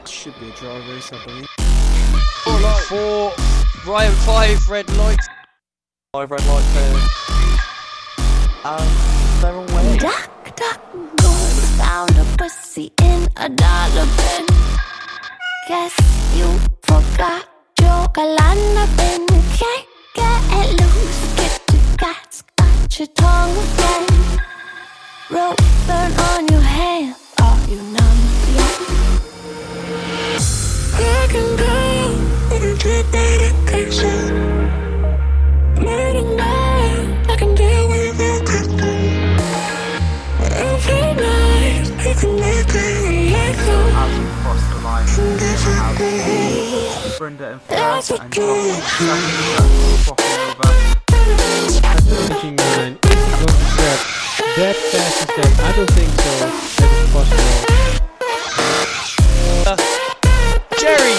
Should be a dry race, I believe. 4, right, 5 red lights. 5 red lights here. And they're away. Duck, duck, goose found a pussy in a dollar bin. Guess you forgot your galana bin. Can't get loose, get your guts, got your tongue again. Rope burn on your hand, are you numb yet? I can go into dedication. Morning night, I can deal with it. Every night, I can make it like As we cross the line, we have Brenda and Faz and Karl swapping over. Thinking, man, is he going to grab that fast as that? I don't think so. That is possible. Jerry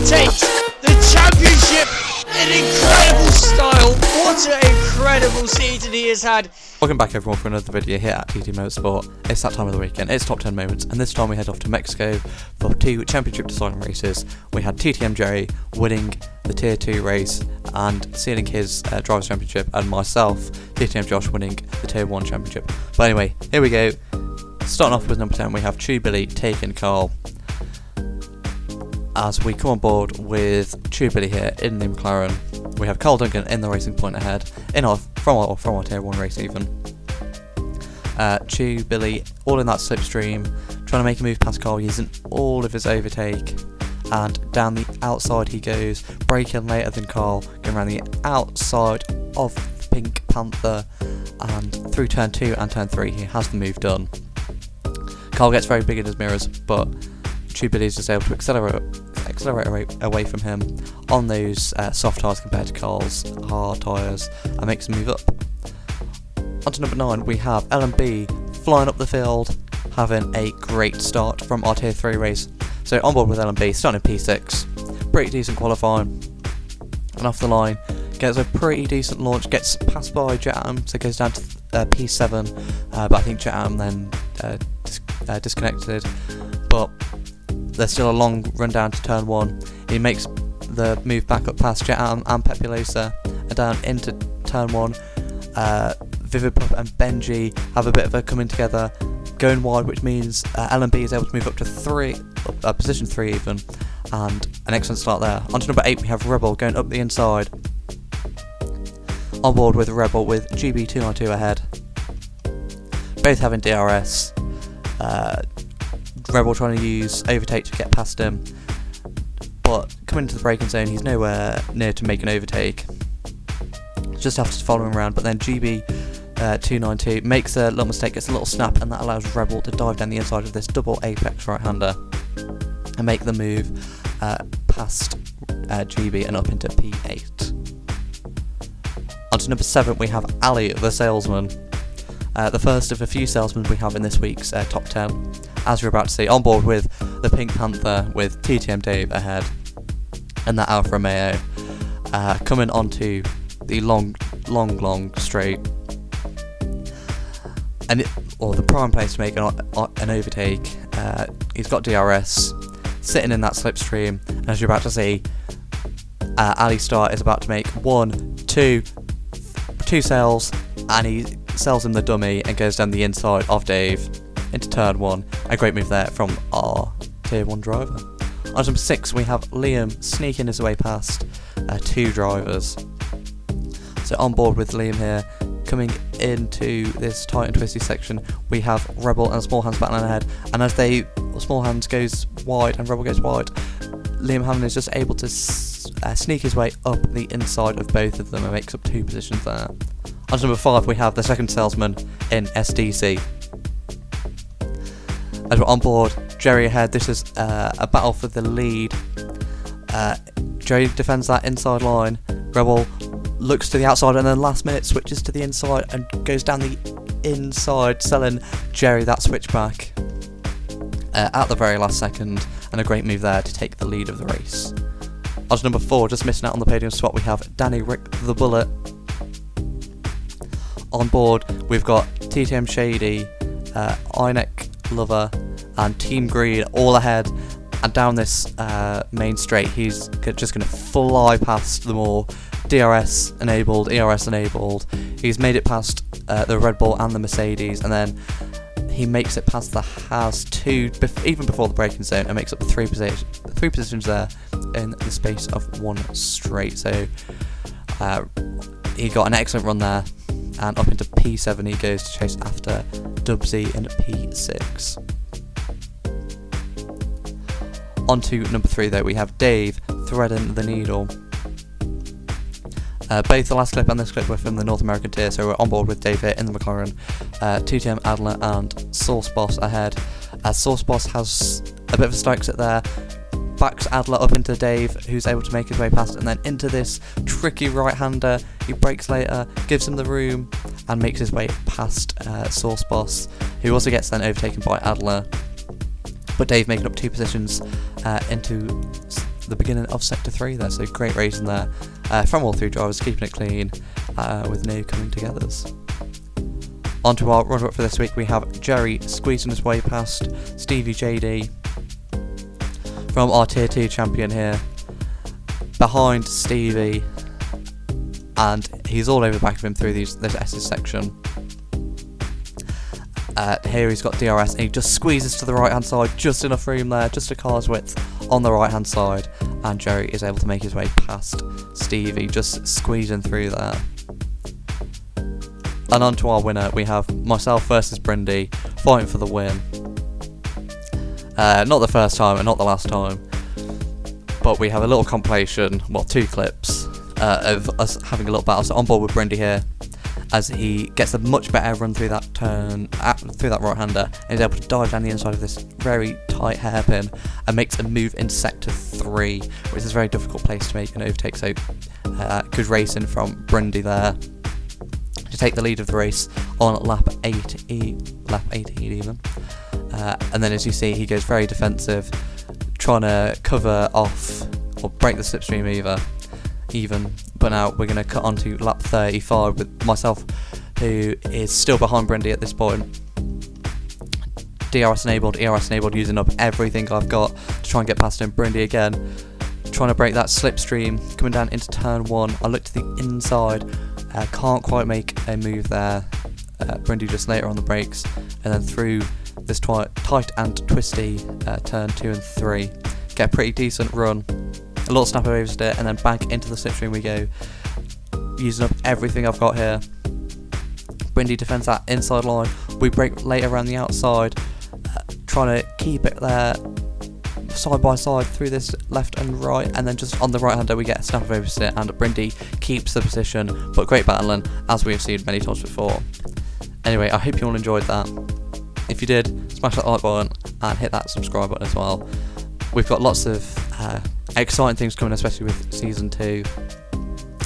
takes the championship in incredible style. What an incredible season he has had. Welcome back everyone for another video here at TTM Motorsport. It's that time of the weekend, it's top 10 moments, and this time we head off to Mexico for 2 championship deciding races. We had TTM Jerry winning the Tier 2 race and sealing his Drivers' Championship, and myself, TTM Josh, winning the Tier 1 Championship. But anyway, here we go. Starting off with number 10, we have Chibilly taking Karl. As we come on board with Chibilly here in the McLaren, we have Karl Duncan in the Racing Point ahead, from our Tier 1 race even. Chibilly all in that slipstream, trying to make a move past Karl using all of his overtake, and down the outside he goes, braking later than Karl, going around the outside of Pink Panther, and through turn 2 and turn 3 he has the move done. Karl gets very big in his mirrors, but Chibilly is just able to accelerate away from him on those soft tyres compared to Karl's hard tyres, and makes him move up. Onto number 9, we have LMB flying up the field, having a great start from our Tier 3 race. So on board with LMB, starting in P6, pretty decent qualifying, and off the line, gets a pretty decent launch, gets passed by Jet Atom, so goes down to P7, but I think Jet Atom then disconnected, but there's still a long run down to turn 1. He makes the move back up past Jet Atom and Pepulosa and down into turn 1. Vivid Pup and Benji have a bit of a coming together, going wide, which means LMB is able to move up to position 3 even, and an excellent start there. On to number 8, we have Rubble going up the inside. On board with Rubble with GB292 ahead. Both having DRS. Rubble trying to use overtake to get past him, but coming into the braking zone he's nowhere near to make an overtake. Just have to follow him around, but then GB292 makes a little mistake, gets a little snap, and that allows Rubble to dive down the inside of this double apex right-hander and make the move past GB and up into P8. On to number 7, we have Ali the salesman. The first of a few salesmen we have in this week's top 10, as you're about to see, on board with the Pink Panther with TTM Dave ahead, and that Alfa Romeo coming onto the long straight, and the prime place to make an overtake. He's got DRS, sitting in that slipstream, and as you're about to see, Ali Star is about to make 2 sails, and he sells him the dummy and goes down the inside of Dave into turn 1. A great move there from our Tier 1 driver. On number 6, we have Liam sneaking his way past 2 drivers. So on board with Liam here, coming into this tight and twisty section, we have Rubble and Small Hands battling ahead, and as Small Hands goes wide and Rubble goes wide, Liam Hamlin is just able to sneak his way up the inside of both of them and makes up 2 positions there. On to number 5, we have the second salesman in SDC. As we're on board, Jerry ahead. This is a battle for the lead. Jerry defends that inside line. Rubble looks to the outside and then last minute switches to the inside and goes down the inside, selling Jerry that switchback at the very last second, and a great move there to take the lead of the race. On to number 4, just missing out on the podium spot, we have Danny Rick the Bullet. On board, we've got TTM Shady, Inek Lover, and Team Green all ahead. and down this main straight he's just going to fly past them all. DRS enabled, ERS enabled. He's made it past the Red Bull and the Mercedes, and then he makes it past the Haas 2 even before the braking zone, and makes up three positions there in the space of one straight. So he got an excellent run there, and up into P7 he goes to chase after Dubsy in P6. On to number 3 though, we have Dave threading the needle. Both the last clip and this clip were from the North American tier, so we're on board with Dave here in the McLaren. TTM, Adler and Sauce Boss ahead. Sauce Boss has a bit of a slow exit there, backs Adler up into Dave, who's able to make his way past, and then into this tricky right-hander. He brakes later, gives him the room, and makes his way past Sauce Boss, who also gets then overtaken by Adler. But Dave making up 2 positions into the beginning of Sector 3 there, so great racing there from all 3 drivers, keeping it clean with no coming togethers. On to our runner-up for this week, we have Jerry squeezing his way past Stevie JD from our Tier 2 champion here, behind Stevie, and he's all over the back of him through this S's section. Here he's got DRS, and he just squeezes to the right hand side, just enough room there, just a car's width on the right hand side, and Jerry is able to make his way past Stevie, just squeezing through there. And on to our winner, we have myself versus Brodie, fighting for the win. Not the first time and not the last time, but we have a little compilation, well 2 clips, of us having a little battle. So on board with Brodie here, as he gets a much better run through that turn, through that right-hander, and is able to dive down the inside of this very tight hairpin and makes a move in Sector 3, which is a very difficult place to make an overtake. So good racing from Brodie there to take the lead of the race on lap 18 even. And then as you see, he goes very defensive, trying to cover off or break the slipstream even. But now we're going to cut on to lap 35 with myself, who is still behind Brodie at this point. DRS enabled, ERS enabled, using up everything I've got to try and get past him. Brodie again, trying to break that slipstream, coming down into turn 1. I look to the inside, can't quite make a move there. Brodie just later on the brakes, and then through this tight and twisty turn 2 and 3. Get a pretty decent run. A little snap over it, and then back into the slipstream we go, using up everything I've got here. Brodie defends that inside line. We break later around the outside, trying to keep it there side by side through this left and right, and then just on the right hander we get a snap over it, and Brodie keeps the position. But great battling, as we've seen many times before. Anyway, I hope you all enjoyed that. If you did, smash that like button and hit that subscribe button as well. We've got lots of exciting things coming, especially with Season 2,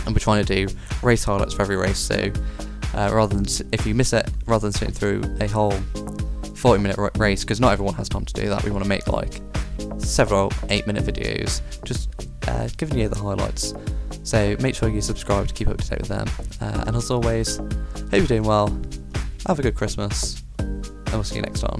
and we're trying to do race highlights for every race, so rather than, if you miss it, rather than sitting through a whole 40-minute race, because not everyone has time to do that, we want to make like several 8-minute videos, just giving you the highlights. So make sure you subscribe to keep up to date with them, and as always, hope you're doing well, have a good Christmas, and we'll see you next time.